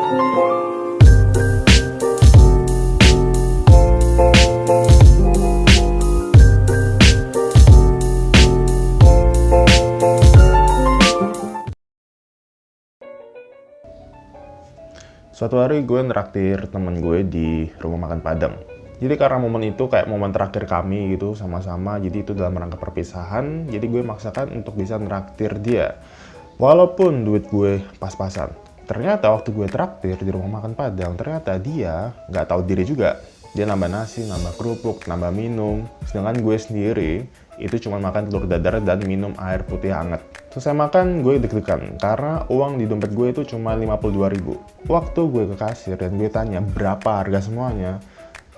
Suatu hari gue nraktir temen gue di rumah makan Padang. Jadi karena momen itu kayak momen terakhir kami gitu sama-sama, jadi itu dalam rangka perpisahan, jadi gue maksakan untuk bisa nraktir dia. Walaupun duit gue pas-pasan. Ternyata waktu gue traktir di rumah makan Padang, ternyata dia nggak tahu diri juga. Dia nambah nasi, nambah kerupuk, nambah minum. Sedangkan gue sendiri itu cuma makan telur dadar dan minum air putih hangat. Selesai makan, gue deg-degan karena uang di dompet gue itu cuma 52.000. Waktu gue ke kasir dan gue tanya berapa harga semuanya,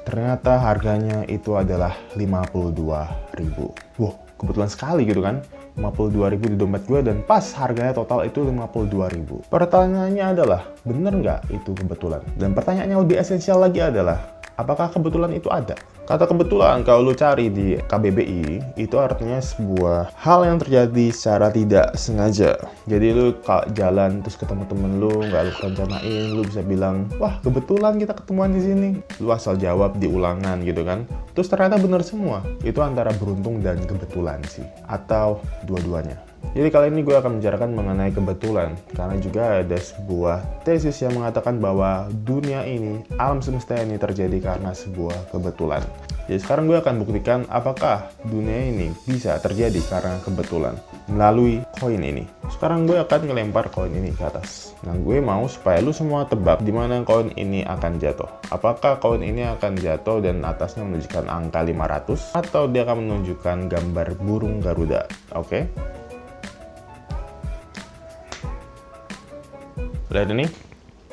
ternyata harganya itu adalah 52.000. Wah, kebetulan sekali gitu kan. 52.000 di dompet gue dan pas harganya total itu 52.000. Pertanyaannya adalah, bener nggak itu kebetulan? Dan pertanyaan yang lebih esensial lagi adalah, apakah kebetulan itu ada? Kata kebetulan kalau lu cari di KBBI, itu artinya sebuah hal yang terjadi secara tidak sengaja. Jadi lu kalau jalan terus ketemu temen lu, nggak lu rencanain, lu bisa bilang, wah kebetulan kita ketemuan di sini. Lu asal jawab di ulangan gitu kan. Terus ternyata bener semua. Itu antara beruntung dan kebetulan sih. Atau dua-duanya. Jadi kali ini gue akan membicarakan mengenai kebetulan, karena juga ada sebuah tesis yang mengatakan bahwa dunia ini, alam semesta ini terjadi karena sebuah kebetulan. Jadi sekarang gue akan buktikan apakah dunia ini bisa terjadi karena kebetulan melalui koin ini. Sekarang gue akan ngelempar koin ini ke atas. Nah, gue mau supaya lu semua tebak di mana koin ini akan jatuh. Apakah koin ini akan jatuh dan atasnya menunjukkan angka 500 atau dia akan menunjukkan gambar burung Garuda. Oke? Lihat ini,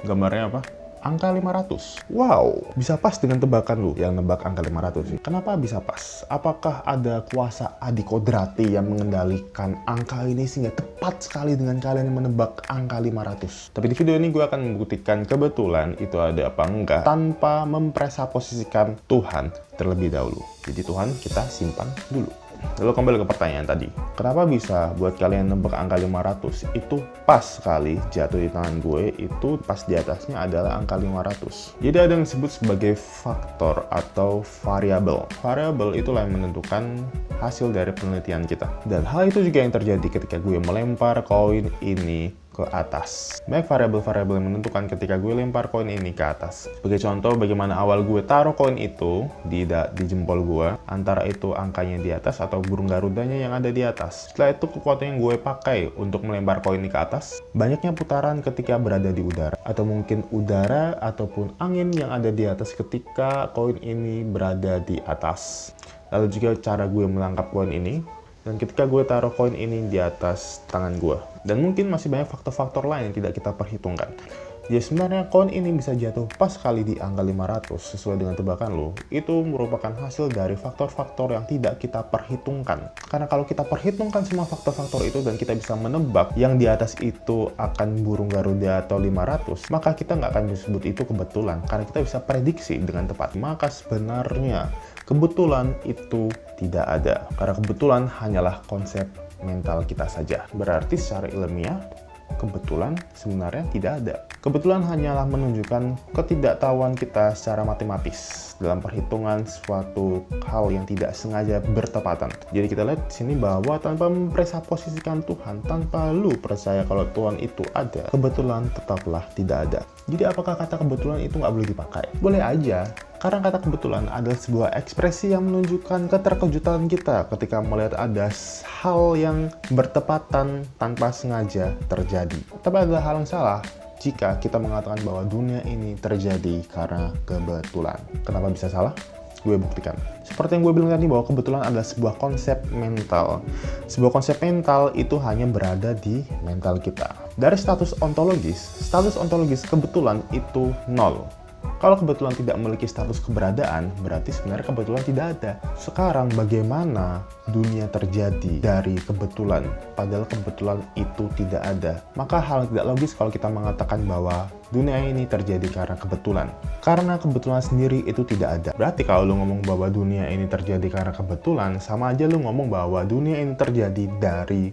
gambarnya apa? Angka 500. Wow, bisa pas dengan tebakan lu yang nebak angka 500 sih. Kenapa bisa pas? Apakah ada kuasa adikodrati yang mengendalikan angka ini sehingga tepat sekali dengan kalian yang menebak angka 500? Tapi di video ini gue akan membuktikan kebetulan itu ada apa enggak tanpa mempresaposisikan Tuhan terlebih dahulu. Jadi Tuhan kita simpan dulu. Lalu kembali ke pertanyaan tadi. Kenapa bisa buat kalian nebak angka 500 itu pas sekali jatuh di tangan gue, itu pas di atasnya adalah angka 500. Jadi ada yang disebut sebagai faktor atau variabel. Variabel itulah yang menentukan hasil dari penelitian kita. Dan hal itu juga yang terjadi ketika gue melempar koin ini ke atas. Banyak variabel-variabel yang menentukan ketika gue lempar koin ini ke atas. Sebagai contoh, bagaimana awal gue taruh koin itu di jempol gue, antara itu angkanya di atas atau burung garudanya yang ada di atas. Setelah itu kekuatan yang gue pakai untuk melempar koin ini ke atas, banyaknya putaran ketika berada di udara, atau mungkin udara ataupun angin yang ada di atas ketika koin ini berada di atas. Lalu juga cara gue melangkap koin ini, dan ketika gue taruh koin ini di atas tangan gue. Dan mungkin masih banyak faktor-faktor lain yang tidak kita perhitungkan. Jadi sebenarnya koin ini bisa jatuh pas sekali di angka 500 sesuai dengan tebakan lo. Itu merupakan hasil dari faktor-faktor yang tidak kita perhitungkan. Karena kalau kita perhitungkan semua faktor-faktor itu dan kita bisa menebak yang di atas itu akan burung Garuda atau 500, maka kita nggak akan disebut itu kebetulan. Karena kita bisa prediksi dengan tepat. Maka sebenarnya kebetulan itu tidak ada. Karena kebetulan hanyalah konsep mental kita saja. Berarti secara ilmiah, kebetulan sebenarnya tidak ada. Kebetulan hanyalah menunjukkan ketidaktahuan kita secara matematis dalam perhitungan suatu hal yang tidak sengaja bertepatan. Jadi kita lihat di sini bahwa tanpa mempresaposisikan Tuhan, tanpa lu percaya kalau Tuhan itu ada, kebetulan tetaplah tidak ada. Jadi apakah kata kebetulan itu nggak boleh dipakai? Boleh aja. Karena kata kebetulan adalah sebuah ekspresi yang menunjukkan keterkejutan kita ketika melihat ada hal yang bertepatan tanpa sengaja terjadi. Tapi ada hal yang salah jika kita mengatakan bahwa dunia ini terjadi karena kebetulan. Kenapa bisa salah? Gue buktikan. Seperti yang gue bilang tadi bahwa kebetulan adalah sebuah konsep mental. Sebuah konsep mental itu hanya berada di mental kita. Dari status ontologis kebetulan itu 0. Kalau kebetulan tidak memiliki status keberadaan, berarti sebenarnya kebetulan tidak ada. Sekarang bagaimana dunia terjadi dari kebetulan, padahal kebetulan itu tidak ada? Maka hal tidak logis kalau kita mengatakan bahwa dunia ini terjadi karena kebetulan. Karena kebetulan sendiri itu tidak ada. Berarti kalau lu ngomong bahwa dunia ini terjadi karena kebetulan, sama aja lu ngomong bahwa dunia ini terjadi dari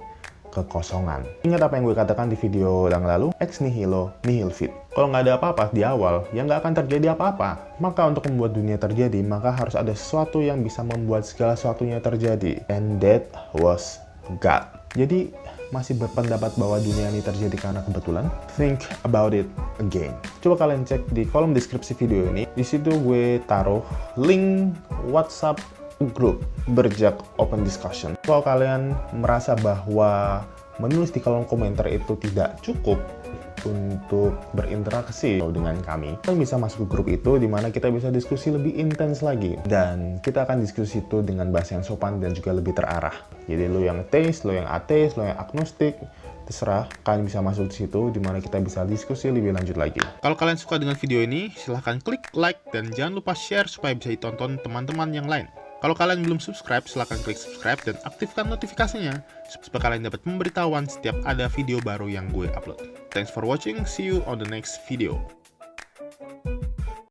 kekosongan. Ingat apa yang gue katakan di video yang lalu? Ex nihilo nihil fit. Kalau nggak ada apa-apa di awal, ya nggak akan terjadi apa-apa. Maka untuk membuat dunia terjadi, maka harus ada sesuatu yang bisa membuat segala sesuatunya terjadi. And that was God. Jadi, masih berpendapat bahwa dunia ini terjadi karena kebetulan? Think about it again. Coba kalian cek di kolom deskripsi video ini. Di situ gue taruh link WhatsApp grup Berjak Open Discussion. Kalau kalian merasa bahwa menulis di kolom komentar itu tidak cukup untuk berinteraksi dengan kami, kalian bisa masuk ke grup itu di mana kita bisa diskusi lebih intens lagi, dan kita akan diskusi itu dengan bahasa yang sopan dan juga lebih terarah. Jadi lo yang ateis, lo yang agnostik, terserah, kalian bisa masuk di situ di mana kita bisa diskusi lebih lanjut lagi. Kalau kalian suka dengan video ini, silahkan klik like dan jangan lupa share supaya bisa ditonton teman-teman yang lain. Kalau kalian belum subscribe, silahkan klik subscribe dan aktifkan notifikasinya supaya kalian dapat pemberitahuan setiap ada video baru yang gue upload. Thanks for watching, see you on the next video.